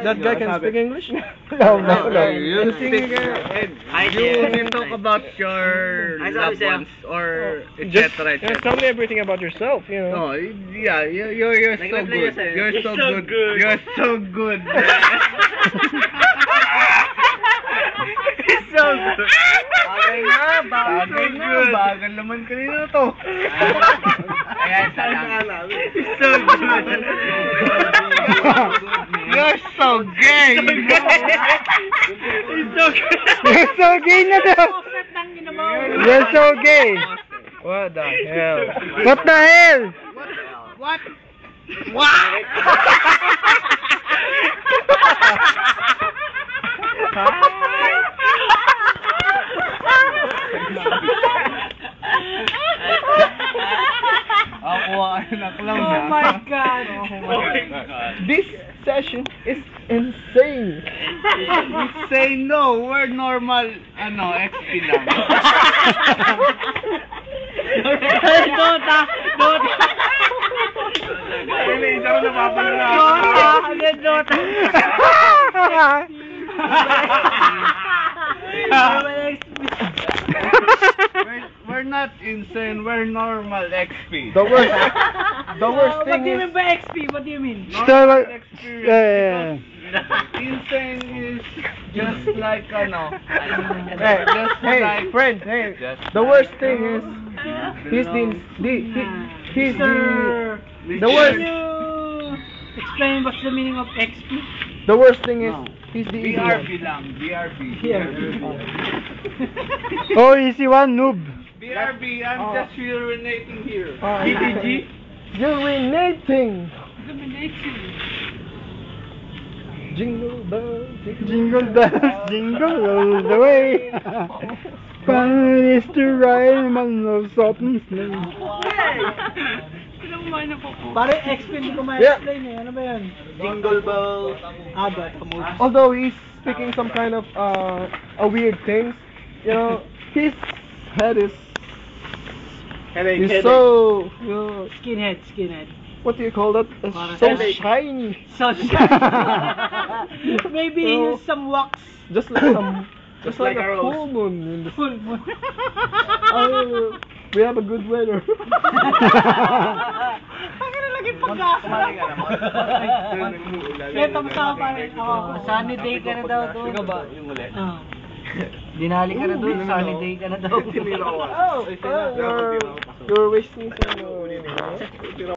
That guy can speak English? No. You sing again. You can talk about your loved ones or Just etc. tell me everything about yourself, you know. No, yeah, you're so good. You're so good. You're so good. It's so good. Bagay na. Bagal naman kanina to. Ayan, salamat. It's so good. You're so gay. It's so good. You're so gay na daw. You're so gay. What the hell? What the hell? What? What? Oh my god. This session is insane. We say no, we're normal, XP lang. Dota. We're not insane, we're normal XP. The worst What thing do you is mean by XP? What do you mean? Normal experience. Insane is just like hey, like friend, hey. The worst thing is he's the worst. Can you explain what's the meaning of XP? The worst thing is he's the easy one. BRB lang, BRB. Yeah. Easy one, noob. BRB, I'm just urinating here. DDG? Urinating. Jingle bells, Jingle all the way. Fun is to ride among those open snow. Pare, XP hindi ko ma-explain eh. Ano ba yan? Jingle bells. although he's speaking some kind of a weird things, you know, his head is so, you know, Skinhead. what do you call that? So shiny. So maybe some wax. Just like a full moon in the Full moon. we have a good weather. Sunny day ka na daw doon. Ikaw ba yung ulit? Dinali ka na doon, sunny day ka na daw. You're wasting some